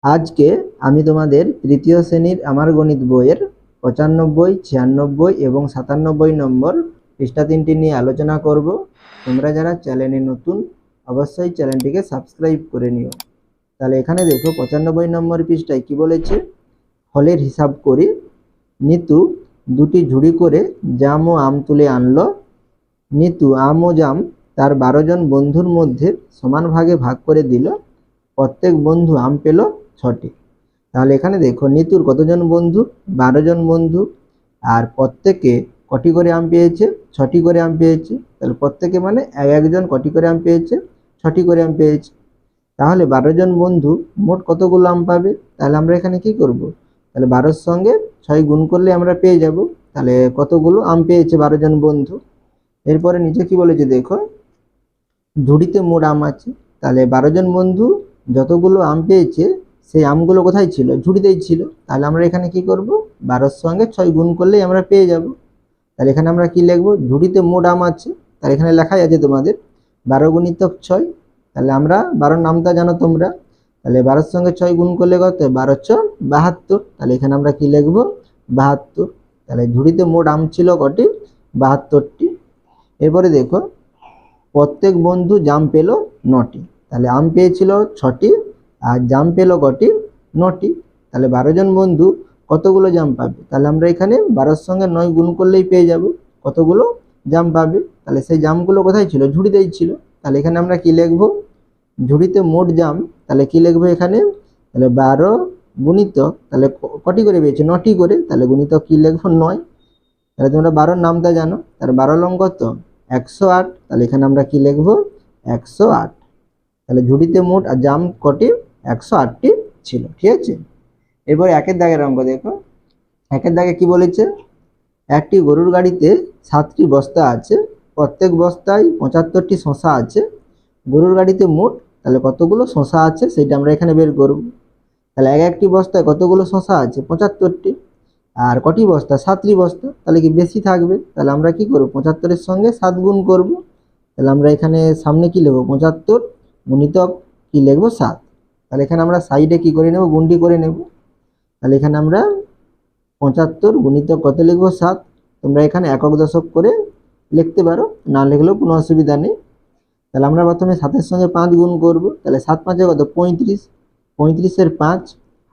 আজকে আমি তোমাদের তৃতীয় শ্রেণীর আমার গণিত বইয়ের 95, 96 এবং 97 নম্বর পৃষ্ঠা 3টি নিয়ে আলোচনা করব। তোমরা যারা চ্যানেলে নতুন অবশ্যই চ্যানেলটিকে সাবস্ক্রাইব করে নিও। তাহলে এখানে দেখো 95 নম্বর পৃষ্ঠায় কি বলেছে, ফলের হিসাব করি। নিতু দুটি ঝুড়ি করে জাম ও আম তুলে আনলো। নিতু আম ও জাম তার 12 জন বন্ধুর মধ্যে সমান ভাগে ভাগ করে দিল। প্রত্যেক বন্ধু আম পেল 6টি। তাহলে এখানে দেখো নিতুর কতজন বন্ধু, 12 জন বন্ধু, আর প্রত্যেকে কটি করে আম পেয়েছে, 6টি করে আম পেয়েছে। তাহলে প্রত্যেকে মানে একজন কটি করে আম পেয়েছে, 6টি করে আম পেয়েছে। তাহলে 12 জন বন্ধু মোট কতগুলো আম পাবে? তাহলে আমরা এখানে কি করব, তাহলে 12-র সঙ্গে 6 গুণ করলে আমরা পেয়ে যাব তাহলে কতগুলো আম পেয়েছে 12 জন বন্ধু। এরপরে নিচে কি বলেছে দেখো, ঝুড়িতে মোট আম আছে। তাহলে 12 জন বন্ধু যতগুলো আম পেয়েছে সেই আমগুলো কোথায় ছিল? ঝুড়িতেই ছিল। তাহলে আমরা এখানে কি করব, 12-র সঙ্গে 6 গুণ করলেই আমরা পেয়ে যাব। তাহলে এখানে আমরা কি লিখব, ঝুড়িতে মোট আম আছে। তাহলে এখানে লেখাই আছে তোমাদের 12 গুণিতক 6। তাহলে আমরা 12-র নামটা জানো তোমরা। তাহলে 12-র সঙ্গে 6 গুণ করলে কত? 12 × 72। তাহলে এখানে আমরা কি লিখব, 72। তাহলে ঝুড়িতে মোট আম ছিল কটি? 72টি। এরপরে দেখো প্রত্যেক বন্ধু জাম পেল 9টি। তাহলে আম পেয়েছিল 6টি আর জাম পেল কটি? 9টি। তাহলে 12 জন বন্ধু কতগুলো জাম পাবে? তাহলে আমরা এখানে 12-র সঙ্গে 9 গুণ করলেই পেয়ে যাব কতগুলো জাম পাবে। তাহলে সেই জামগুলো কোথায় ছিল? ঝুড়িতেই ছিল। তাহলে এখানে আমরা কি লিখব, ঝুড়িতে মোট জাম। তাহলে কি লিখবো এখানে, তাহলে 12 গুণিতক, তাহলে কটি করে পেয়েছে? 9টি করে। তাহলে গুণিতক কি লিখবো? 9। তাহলে তোমরা 12-র নামটা জানো। তাহলে 12 লং কত? 108। তাহলে এখানে আমরা কি লিখব, 108। তাহলে ঝুড়িতে মোট জাম কটি? 108টি ছিল। ঠিক আছে। এরপর একের দাগের অঙ্ক দেখো। একের দাগে কি বলেছে, একটি গরুর গাড়িতে 7টি বস্তা আছে, প্রত্যেক বস্তায় 75টি শসা আছে। গরুর গাড়িতে মোট তাহলে কতগুলো শসা আছে সেটা আমরা এখানে বের করব। তাহলে একটি বস্তায় কতগুলো শসা আছে? 75টি। আর কটি বস্তা? 7টি বস্তা। তাহলে কি বেশি থাকবে? তাহলে আমরা কি করব, 75-এর সঙ্গে 7 গুণ করব। তাহলে আমরা এখানে সামনে কি লিখব, 75 গুণিতক কি লিখব, 7। তাহলে এখানে আমরা সাইডে কি করে নেব, গুণটি করে নেব। তাহলে এখানে আমরা 75 গুণিতক কত লিখব, 7। তোমরা এখানে একক দশক করে লিখতে পারো, না লিখলেও কোনো অসুবিধা নেই। তাহলে আমরা প্রথমে 7-এর সঙ্গে 5 গুণ করব। তাহলে 7 5 কত? 35। 35-এর 5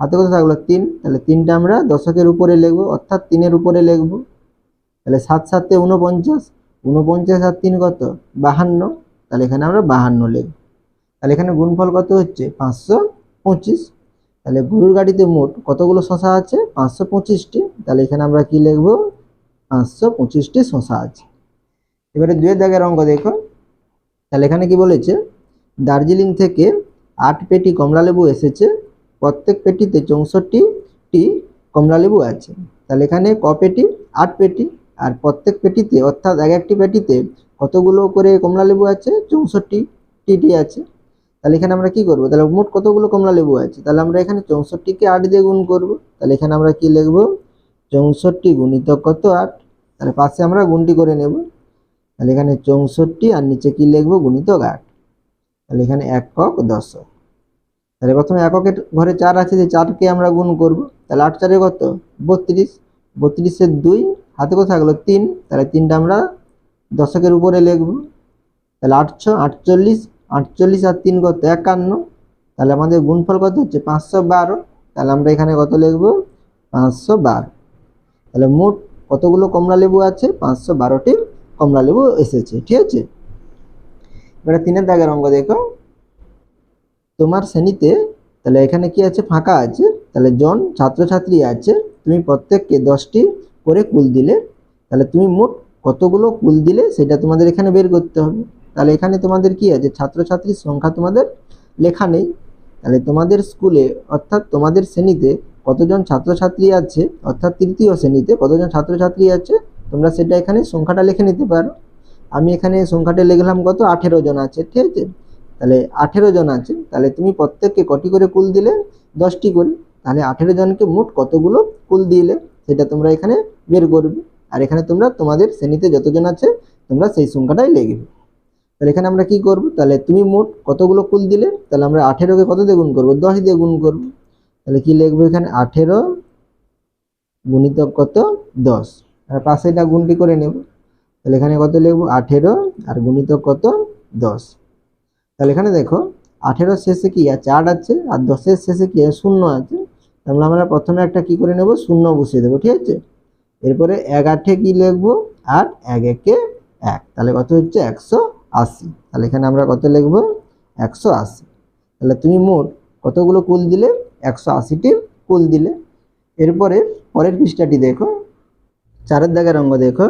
হাতে কত থাকলো? 3। তাহলে 3টা আমরা দশকের উপরে লিখব, অর্থাৎ 3-এর উপরে লিখব। তাহলে 7 7 49। 49 আর 3 কত? 52। তাহলে এখানে আমরা 52 লিখব। তাহলে এখানে গুণফল কত হচ্ছে? 525। তাহলে গরুর গাড়িতে মোট কতগুলো শসা আছে? 525টি। তাহলে এখানে আমরা কি লিখব, 525টি শসা আছে। এবারে 2-এর দাগের অঙ্ক দেখো। তাহলে এখানে কি বলেছে, দার্জিলিং থেকে 8 পেটি কমলালেবু এসেছে, প্রত্যেক পেটিতে 64টি কমলালেবু আছে। তাহলে এখানে ক পেটি? 8 পেটি। আর প্রত্যেক পেটিতে অর্থাৎ একটি পেটিতে কতগুলো করে কমলালেবু আছে? 64টি আছে। তাহলে এখানে আমরা কি করব, তাহলে মোট কতগুলো কমলালেবু আছে? তাহলে আমরা এখানে 64কে 8 দিয়ে গুণ করব। তাহলে এখানে আমরা কি লিখব, 64 গুণিতক কত? 8। তাহলে পাশে আমরা গুণটি করে নেব। তাহলে এখানে 64 আর নিচে কি লিখব, গুণিতক 8। তাহলে এখানে একক দশক। তাহলে প্রথমে এককের ঘরে 4 আছে, যে 4কে আমরা গুণ করব। তাহলে 8 4 কত? 32। 32-এর 2 হাতে কত থাকলো? 3। তাহলে 3টা আমরা দশকের উপরে লিখব। তাহলে 8 6 48। 48 আর 3 কত? 51। তাহলে আমাদের গুণফল কত হচ্ছে? 512। তাহলে আমরা এখানে কত লিখব, 512। তাহলে মোট কতগুলো কমলালেবু আছে? 512টি কমলালেবু এসেছে। ঠিক আছে। এবারে 3-এর দাগের অঙ্ক দেখো। তোমার শ্রেণীতে তাহলে এখানে কি আছে? ফাঁকা আছে। তাহলে জন ছাত্রছাত্রী আছে, তুমি প্রত্যেককে 10টি করে কুল দিলে। তাহলে তুমি মোট কতগুলো কুল দিলে সেটা তোমাদের এখানে বের করতে হবে। তাহলে এখানে তোমাদের কি আছে? ছাত্রছাত্রীর সংখ্যা তোমাদের লেখা নেই। তাহলে তোমাদের স্কুলে অর্থাৎ তোমাদের শ্রেণীতে কতজন ছাত্রছাত্রী আছে, অর্থাৎ তৃতীয় শ্রেণীতে কতজন ছাত্রছাত্রী আছে, তোমরা সেটা এখানে সংখ্যাটা লিখে নিতে পারো। আমি এখানে সংখ্যাটা লিখলাম কত? 18 জন আছে। ঠিক আছে। তাহলে 18 জন আছে। তাহলে তুমি প্রত্যেককে কটি করে কুল দিলে? 10টি করে। তাহলে 18 জনকে মোট কতগুলো কুল দিলে সেটা তোমরা এখানে বের করবে। আর এখানে তোমরা তোমাদের শ্রেণীতে যতজন আছে তোমরা সেই সংখ্যাটাই লিখবে। তাহলে এখানে আমরা কি করব, তাহলে তুমি মোট কতগুলো কুল দিলে? তাহলে আমরা 18কে কত দিয়ে গুণ করব? 10 দিয়ে গুণ করব। তাহলে কি লিখবো এখানে 18 গুণিতক কত 10, আর পাশে এটা গুণটি করে নেব। তাহলে এখানে কত লিখবো 18 আর গুণিতক কত 10। তাহলে এখানে দেখো 18 শেষে কি আছে 8 আছে, আর 10 শেষে কি আছে 0 আছে। তাহলে আমরা প্রথমে একটা কি করে নেব 0 বসিয়ে দেবো, ঠিক আছে। এরপরে 1 8 কি লিখবো 8, 1 1 1, তাহলে কত হচ্ছে 180। তাহলে এখানে আমরা কত লিখবো 180। তাহলে তুমি মোট কতগুলো কুল দিলে 180টি কুল দিলে। এরপরে পরের পৃষ্ঠাটি দেখো, 4 দাগের অঙ্ক দেখো,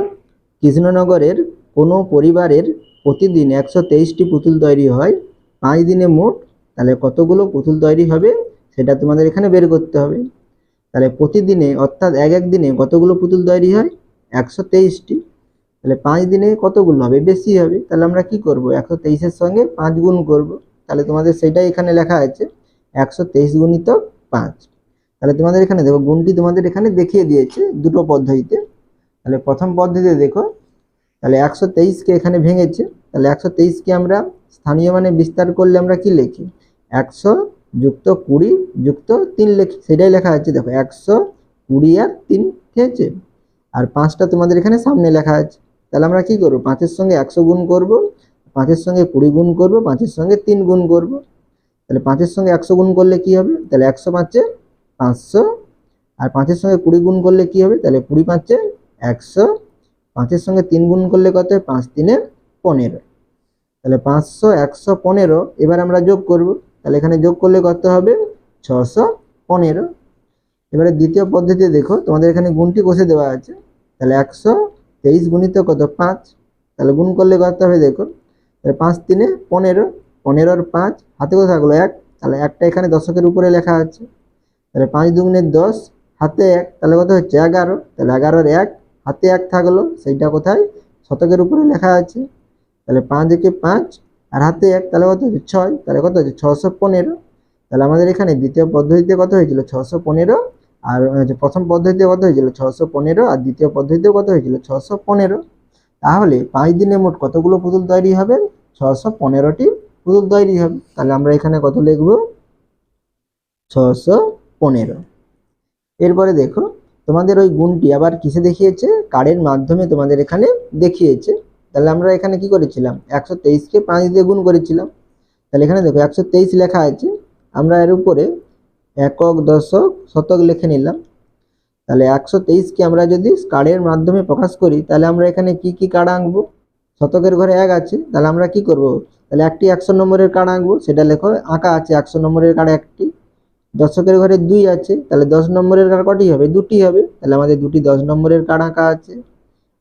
কৃষ্ণনগরের কোনো পরিবারের প্রতিদিন 123টি পুতুল তৈরি হয়, 5 দিনে মোট তাহলে কতগুলো পুতুল তৈরি হবে সেটা তোমাদের এখানে বের করতে হবে। তাহলে প্রতিদিনে অর্থাৎ এক এক দিনে কতগুলো পুতুল তৈরি হয় 123টি, তাহলে 5 দিনে কতগুলো হবে বেশি হবে। তাহলে আমরা কি করব 123-এর সঙ্গে 5 গুণ করব। তাহলে তোমাদের সেটাই এখানে লেখা আছে 123 গুণিতক 5। তাহলে তোমাদের এখানে দেখো গুণটি তোমাদের এখানে দেখিয়ে দিয়েছে দুটো পদ্ধতিতে। তাহলে প্রথম পদ্ধতিতে দেখো, তাহলে 123কে এখানে ভেঙেছে, তাহলে 123কে আমরা স্থানীয় মানে বিস্তার করলে আমরা কি লিখি 100 যুক্ত 20 যুক্ত 3 লিখি, সেটাই লেখা আছে দেখো 120 আর 3, ঠিক আছে। আর 5টা তোমাদের এখানে সামনে লেখা আছে। তাহলে আমরা কি করব 5-এর সঙ্গে 100 গুণ করব, 5-এর সঙ্গে 20 গুণ করব, 5-এর সঙ্গে 3 গুণ করব। তাহলে 5-এর সঙ্গে 100 গুণ করলে কি হবে, তাহলে 100 5-এ 500, আর 5-এর সঙ্গে 20 গুণ করলে কি হবে, তাহলে 20 5-এ 100, 5-এর সঙ্গে 3 গুণ করলে কত হয় 5 3-এ 15। তাহলে 500 115 এবার আমরা যোগ করব। তাহলে এখানে যোগ করলে কত হবে 615। এবারে দ্বিতীয় পদ্ধতিতে দেখো, তোমাদের এখানে গুণটি কষে দেওয়া আছে। তাহলে 123 গুণিতক কত 5, তাহলে গুণ করলে কত হবে দেখো, তাহলে 5 3-এ 15, 15 আর 5 হাতে কত থাকলো 1, তাহলে একটা এখানে দশকের উপরে লেখা আছে। তাহলে 5 দুগুণে 10 হাতে 1, তাহলে কত হচ্ছে 11, তাহলে 11 আর 1 হাতে 1 থাকলো, সেইটা কোথায় শতকের উপরে লেখা আছে। তাহলে 5 একে 5 আর হাতে 1, তাহলে কত হচ্ছে 6, তাহলে কত হচ্ছে 615। তাহলে আমাদের এখানে দ্বিতীয় পদ্ধতিতে কত হয়েছিল 615, আর প্রথম পদ্ধতিতে কত হয়েছিল 615, আর দ্বিতীয় পদ্ধতিতে কত হয়েছিল 615। তাহলে 5 দিনে মোট কতগুলো পুতুল তৈরি হবে 615টি পুতুল তৈরি হবে। তাহলে আমরা এখানে কত লিখব 615। এরপরে দেখো তোমাদের ওই গুণটি আবার কিসে দেখিয়েছে, কার্ডের মাধ্যমে তোমাদের এখানে দেখিয়েছে। তাহলে আমরা এখানে কি করেছিলাম 123কে 5 দিয়ে গুণ করেছিলাম। তাহলে এখানে দেখো 123 লেখা আছে, আমরা এর উপরে একক দশক শতক লিখে নিলাম। তাহলে 123কে আমরা যদি কার্ডের মাধ্যমে প্রকাশ করি, তাহলে আমরা এখানে কি কি কার্ড আঁকবো, শতকের ঘরে 1 আছে, তাহলে আমরা কি করব, তাহলে একটি 100 নম্বরের কার্ড আঁকবো, সেটা লেখো আঁকা আছে 100 নম্বরের কার্ড একটি। দশকের ঘরে 2 আছে, তাহলে 10 নম্বরের কার্ড কটি হবে, দুটি হবে, তাহলে আমাদের দুটি 10 নম্বরের কার্ড আঁকা আছে।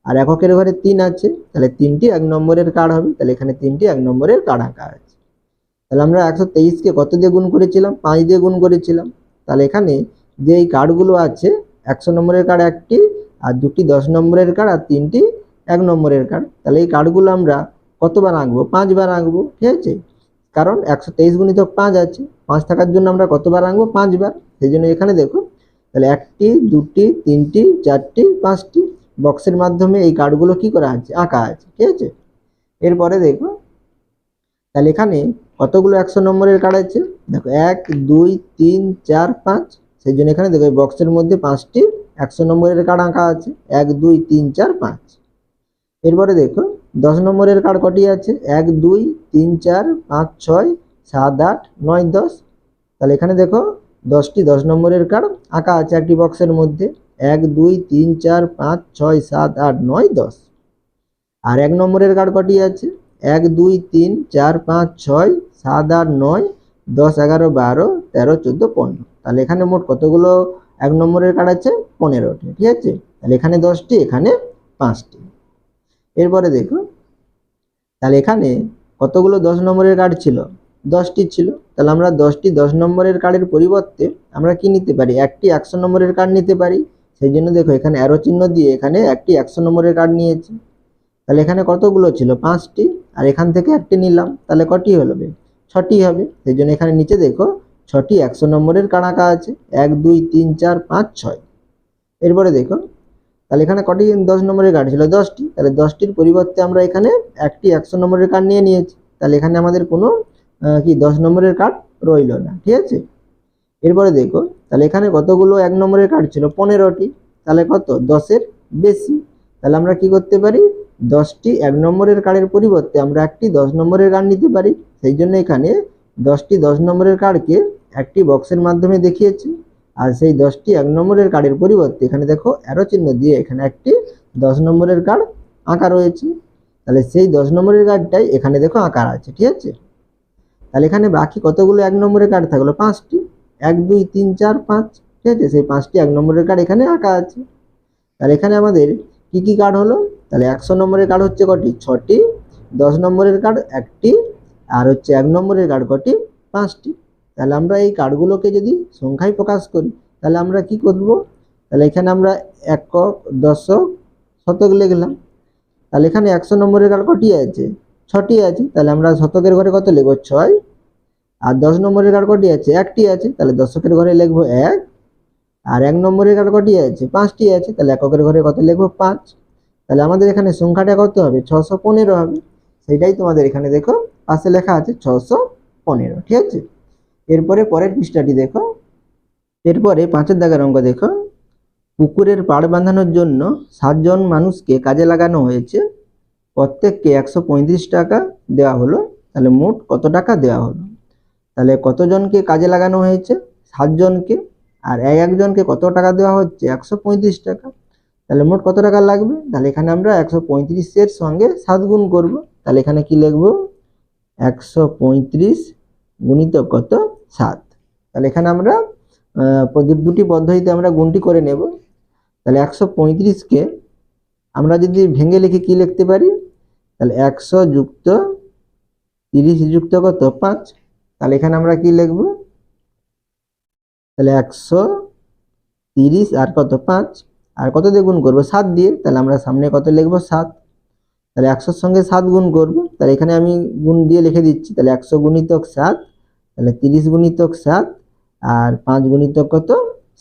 আর এককের ঘরে 3 আছে, তাহলে 3টি 1 নম্বরের কার্ড হবে, তাহলে এখানে 3টি 1 নম্বরের কার্ড আঁকা আছে। তাহলে আমরা 123কে কত দিয়ে গুণ করেছিলাম 5 দিয়ে গুণ করেছিলাম। তাহলে এখানে যে এই কার্ডগুলো আছে 100 নম্বরের কার্ড একটি, আর দুটি 10 নম্বরের কার্ড, আর 3টি 1 নম্বরের কার্ড। তাহলে এই কার্ডগুলো আমরা কতবার আঁকবো 5 বার আঁকবো, ঠিক আছে। কারণ 123 গুণিতক 5 আছে, 5 থাকার জন্য আমরা কতবার আঁকবো 5 বার। সেই জন্য এখানে দেখো তাহলে 1টি 2টি 3টি 4টি 5টি বক্সের মাধ্যমে এই কার্ডগুলো কি করা আছে আঁকা আছে, ঠিক আছে। এরপরে দেখো তাহলে এখানে কতগুলো 100 নম্বরের কার্ড আছে, দেখো 1 2 3 4 5, সেই জন্য এখানে দেখো এই বক্সের মধ্যে 5টি 100 নম্বরের কার্ড আঁকা আছে 1 2 3 4 5। এরপরে দেখো 10 নম্বরের কার্ড কটি আছে 1 2 3 4 5 6 7 8 9 10। তাহলে এখানে দেখো 10টি 10 নম্বরের কার্ড আঁকা আছে একটি বক্সের মধ্যে 1 2 3 4 5 6 7 8 9 10। আর 1 নম্বরের কার্ড কটি আছে 1 2 3 4 5 6 7 8 9 10 11 12 13 14 15। তাহলে এখানে মোট কতগুলো 1 নম্বরের কার্ড আছে 15টি, ঠিক আছে। তাহলে এখানে 10টি এখানে 5টি। এরপরে দেখো তাহলে এখানে কতগুলো 10 নম্বরের কার্ড ছিল 10টি ছিল। তাহলে আমরা 10টি 10 নম্বরের কার্ডের পরিবর্তে আমরা কি নিতে পারি একটি 100 নম্বরের কার্ড নিতে পারি। সেই জন্য দেখো এখানে অ্যারো চিহ্ন দিয়ে এখানে একটি 100 নম্বরের কার্ড নিয়েছি। তাহলে এখানে কতগুলো ছিল 5টি, আর এখান থেকে একটি নিলাম, তাহলে কটি হবে 6টি হবে। সেই জন্য এখানে নিচে দেখো 6টি 100 নম্বরের কার্ড আঁকা আছে 1 2 3 4 5 6। এরপরে দেখো তাহলে এখানে কটি 10 নম্বরের কার্ড ছিল 10টি, তাহলে 10টির পরিবর্তে আমরা এখানে একটি 100 নম্বরের কার্ড নিয়ে নিয়েছি। তাহলে এখানে আমাদের কোনো কি 10 নম্বরের কার্ড রইল না, ঠিক আছে। এরপরে দেখো তাহলে এখানে কতগুলো 1 নম্বরের কার্ড ছিল? 15টি। তাহলে কত? 10-এর বেশি। তাহলে আমরা কি করতে পারি? 10টি 1 নম্বরের কার্ডের পরিবর্তে আমরা একটি 10 নম্বরের কার্ড নিতে পারি। সেই জন্য এখানে 10টি 10 নম্বরের কার্ডকে একটি বক্সের মাধ্যমে দেখিয়েছি। আর সেই 10টি 1 নম্বরের কার্ডের পরিবর্তে এখানে দেখো অ্যারো চিহ্ন দিয়ে এখানে একটি 10 নম্বরের কার্ড আঁকা রয়েছে। তাহলে সেই 10 নম্বরের কার্ডটাই এখানে দেখো আঁকা আছে, ঠিক আছে? তাহলে এখানে বাকি কতগুলো 1 নম্বরের কার্ড থাকলো? 5টি। 1 2 3 4 5, ঠিক আছে? সেই 5টি 1 নম্বরের কার্ড এখানে আঁকা আছে। তাহলে এখানে আমাদের কি কি কার্ড হলো? তাহলে 100 নম্বরের কার্ড হচ্ছে কটি? 6টি। 10 নম্বরের কার্ড 1টি। আর হচ্ছে 1 নম্বরের কার্ড কটি? 5টি। তাহলে আমরা এই কার্ডগুলোকে যদি সংখ্যায় প্রকাশ করি তাহলে আমরা কি করব? তাহলে এখানে আমরা একক, দশক, শতক লিখলাম। তাহলে এখানে 100 নম্বরের কার্ড কটি আছে? 6টি আছে। তাহলে আমরা শতকের ঘরে কত লিখব? 6। আর 10 নম্বরের কার্ড কটি আছে? 1টি আছে। তাহলে দশকের ঘরে লিখব 1। আর 1 নম্বরের কার্ড কটি আছে? 5টি আছে। তাহলে এককের ঘরে কত লিখব? 5। তাহলে আমাদের এখানে সংখ্যাটা কত হবে? 615 হবে। সেটাই তোমাদের এখানে দেখো পাশে লেখা আছে 615, ঠিক আছে? এরপরে পরের পৃষ্ঠাটি দেখো। এরপরে 5-এর দাগের অঙ্ক দেখো। পুকুরের পাড় বাঁধানোর জন্য 7 জন মানুষকে কাজে লাগানো হয়েছে। প্রত্যেককে 135 টাকা দেওয়া হলো। তাহলে মোট কত টাকা দেওয়া হলো? তাহলে কতজনকে কাজে লাগানো হয়েছে? 7 জনকে। আর একজনকে কত টাকা দেওয়া হচ্ছে? 135 টাকা। তাহলে মোট কত টাকা লাগবে? তাহলে এখানে আমরা 135-এর সঙ্গে 7 গুণ করব। তাহলে এখানে কি লিখব? 135 গুণিতক কত? 7। তাহলে এখানে আমরা দুটি পদ্ধতিতে আমরা গুণটি করে নেব। তাহলে 135-কে আমরা যদি ভেঙে লিখে কি লিখতে পারি? তাহলে 100 যুক্ত 30 যুক্ত কত? 5। তাহলে এখানে আমরা কি লিখব? তাহলে 130 আর কত? 5। আর কত দিয়ে গুণ করব? 7 দিয়ে। তাহলে আমরা সামনে কত লিখব? 7। তাহলে 100-র সঙ্গে 7 গুণ করব। তাহলে এখানে আমি গুণ দিয়ে লিখে দিচ্ছি। তাহলে 100 গুণিতক 7, তাহলে 30 গুণিতক 7 আর 5 গুণিতক কত?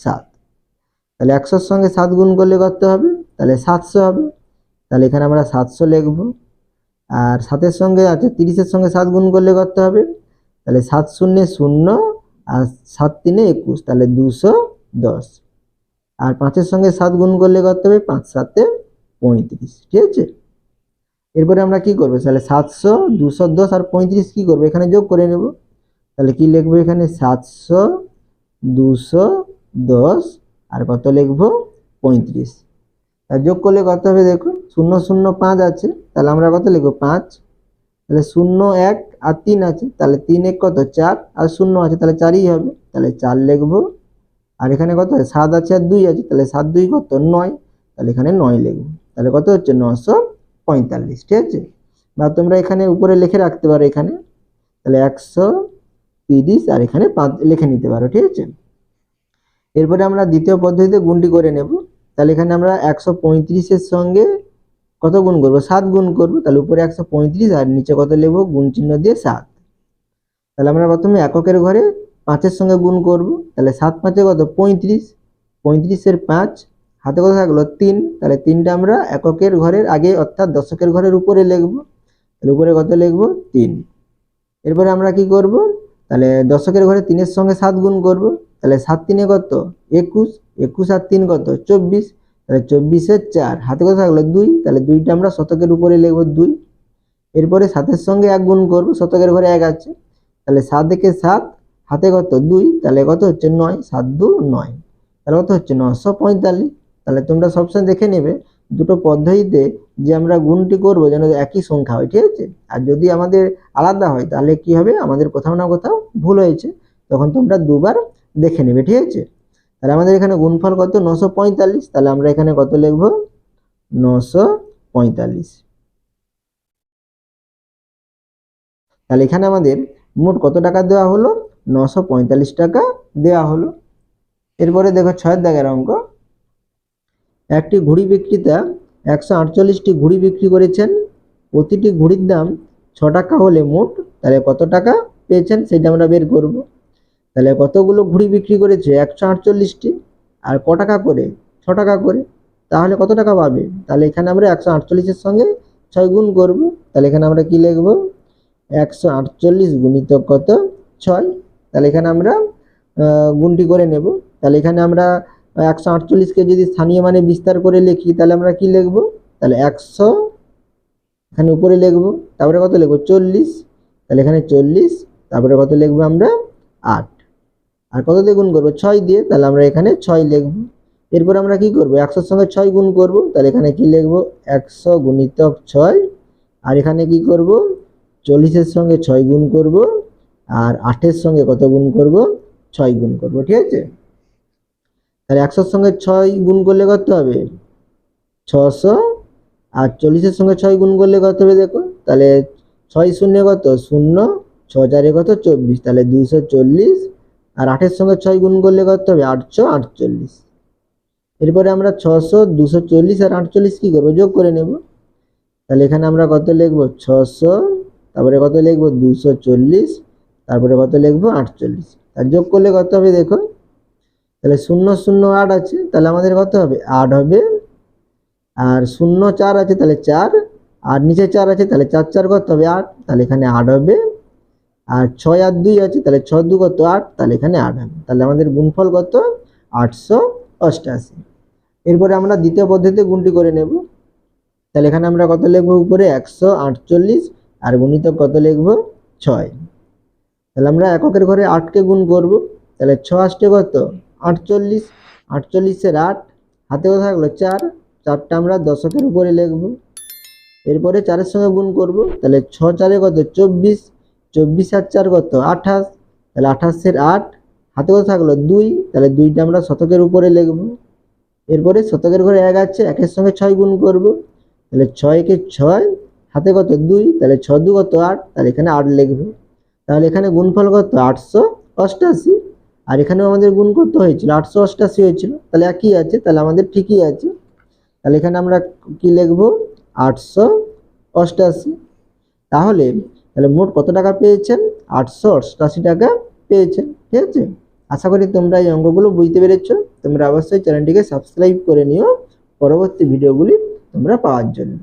7। তাহলে 100-র সঙ্গে 7 গুণ করলে কত হবে? তাহলে 700 হবে। তাহলে এখানে আমরা 700 লিখব। আর 7-এর সঙ্গে আচ্ছা 30-এর সঙ্গে 7 গুণ করলে কত হবে? তাহলে 7 শূন্যে 0 আর 7 3-এ 21, তাহলে 210। আর 5-এর সঙ্গে 7 গুণ করলে কত হবে? 5 7-এ 35, ঠিক আছে? এরপরে আমরা কি করব? তাহলে 700, 210 আর 35 কি করব? এখানে যোগ করে নেব। তাহলে কি লিখব? এখানে 700, 210 আর কত লিখব? 35। আর যোগ করলে কত হবে? দেখো 0 0 5 আছে। তাহলে আমরা কত লিখব? 5। তাহলে 0 1 আর 3 আছে। তাহলে 3 1 কত? 4 আর 0 আছে। তাহলে 4ই হবে। তাহলে 4 লিখব। আর এখানে কত আছে? 7 আছে আর 2 আছে। তাহলে 7 2 কত? 9। তাহলে এখানে 9 লিখব। তাহলে কত হচ্ছে? 945, ঠিক আছে? বা তোমরা এখানে উপরে লিখে রাখতে পারো এখানে। তাহলে 130 আর এখানে 5 লিখে নিতে পারো, ঠিক আছে? এরপরে আমরা দ্বিতীয় পদ্ধতিতে গুণটি করে নেব। তাহলে এখানে আমরা 135-এর সঙ্গে কত গুণ করব? 7 গুণ করব। তাহলে উপরে 135 আর নিচে কত লিখব? গুণ চিহ্ন দিয়ে 7। তাহলে আমরা প্রথমে এককের ঘরে 5-এর সঙ্গে গুণ করব। তাহলে 7 5-এ কত? 35। 35-এর 5 হাতে কত থাকলো? 3। তাহলে 3টা আমরা এককের ঘরের আগে অর্থাৎ দশকের ঘরের উপরে লিখব। তাহলে উপরে কত লিখব? 3। এরপরে আমরা কি করব? তাহলে দশকের ঘরে 3-এর সঙ্গে 7 গুণ করব। তাহলে 7 3-এ কত? 21। 21 আর 3 কত? 24। তাহলে 24-এর 4 হাতে কত থাকলো? 2। তাহলে 2টা আমরা শতকের উপরে লিখব 2। এরপরে 7-এর সঙ্গে 1 গুণ করব। শতকের ঘরে 1 আছে। তাহলে 7 একে 7 হাতে কত? 2। তাহলে কত হচ্ছে? 9। 7 2 9। তাহলে কত হচ্ছে? 945। তাহলে তোমরা সবসময় দেখে নেবে দুটো পদ্ধতিতে যে আমরা গুণটি করব যেন একই সংখ্যা হয়, ঠিক আছে? আর যদি আমাদের আলাদা হয় তাহলে কি হবে? আমাদের কোথাও না কোথাও ভুল হয়েছে, তখন তোমরা দুবার দেখে নেবে, ঠিক আছে? তাহলে আমাদের এখানে গুণফল কত? 945। তাহলে আমরা এখানে কত লিখব? 945। তাহলে এখানে আমাদের মোট কত টাকা দেওয়া হলো? 945 টাকা দেওয়া হলো। এরপরে দেখো 6-এর দাগের অঙ্ক। একটি ঘুড়ি বিক্রেতা 148টি ঘুড়ি বিক্রি করেছেন। প্রতিটি ঘুড়ির দাম 6 টাকা হলে মোট তাহলে কত টাকা পেয়েছেন সেটা আমরা বের করব। তাহলে কতগুলো ঘুড়ি বিক্রি করেছে? 148টি। আর ক টাকা করে? 6 টাকা করে। তাহলে কত টাকা পাবে? তাহলে এখানে আমরা 148-এর সঙ্গে 6 গুণ করব। তাহলে এখানে আমরা কি লিখব? 148 গুণিতক কত? 6। তাহলে এখানে আমরা গুণটি করে নেব। তাহলে এখানে আমরা 148কে যদি স্থানীয় মানে বিস্তার করে লিখি তাহলে আমরা কি লিখব, তাহলে 100 এখানে উপরে লিখবো, তারপরে কত লিখবো 40, তাহলে এখানে 40, তারপরে কত লিখবো আমরা 8, আর কত দিয়ে গুণ করবো 6 দিয়ে, তাহলে আমরা এখানে 6 লিখবো। এরপর আমরা কি করব 100 এর সঙ্গে 6 গুণ করব, তাহলে এখানে কি লিখবো 100 গুণিতক 6, আর এখানে কি করব 40 এর সঙ্গে 6 গুণ করব, আর 8 এর সঙ্গে কত গুণ করব 6 গুণ করব, ঠিক আছে। তাহলে 100 এর সঙ্গে 6 গুণ করলে কত হবে 600, আর 40 এর সঙ্গে 6 গুণ করলে কত হবে দেখো, তাহলে 6 শূন্য কত 0, 6 4 কত 24, তাহলে 240, আর 8 এর সঙ্গে 6 গুণ করলে কত হবে 848। এরপরে আমরা 600, 240 আর 48 কি করব যোগ করে নেব, তাহলে এখানে আমরা কত লিখব 600, তারপরে কত লিখব 240, তারপরে কত লিখব 48, আর যোগ করলে কত হবে দেখো, তাহলে 0 0 8 আছে, তাহলে আমাদের কত হবে 8 হবে, আর 0 4 আছে তাহলে 4, আর নিচে 4 আছে তাহলে 4 4 কত হবে 8, তাহলে এখানে 8 হবে, আর 6 আর 2 আছে তাহলে 6 2 কত 8, তাহলে এখানে 8 হবে, তাহলে আমাদের গুণফল কত 888। এরপরে আমরা দ্বিতীয় পদ্ধতিতে গুণটি করে নেব, তাহলে এখানে আমরা কত লিখব উপরে 148, আর গুণিতক কত লিখব 6, তাহলে আমরা এককের ঘরে 8 কে গুণ করব, তাহলে 6 আসছে কত 48, 48 এর 8, হাতে কত থাকলো 4, 4টা আমরা দশকের উপরে লিখব। এরপরে 4 এর সঙ্গে গুণ করব, তাহলে 6 4 কত 24, 24 আর 4 কত 28, তাহলে 28 এর 8, হাতে কত থাকলো 2, তাহলে 2টা আমরা শতকের উপরে লিখব। এরপরে শতকের ঘরে 1 আছে, 1 এর সঙ্গে 6 গুণ করব, তাহলে 6 কে 6, হাতে কত 2, তাহলে 6 2 কত 8, তাহলে এখানে 8 লিখব। তাহলে এখানে গুণফল কত 888, আর এখানেও আমাদের গুণ কত হয়েছিল 888 হয়েছিল, তাহলে একই আছে, তাহলে আমাদের ঠিকই আছে। তাহলে এখানে আমরা কি লিখব 888। তাহলে মোট কত টাকা পেয়েছেন 888 টাকা পেয়েছেন, ঠিক আছে। আশা করি তোমরা এই অঙ্কগুলো বুঝতে পেরেছো। তোমরা অবশ্যই চ্যানেলটিকে সাবস্ক্রাইব করে নিও পরবর্তী ভিডিওগুলি তোমরা পাওয়ার জন্য।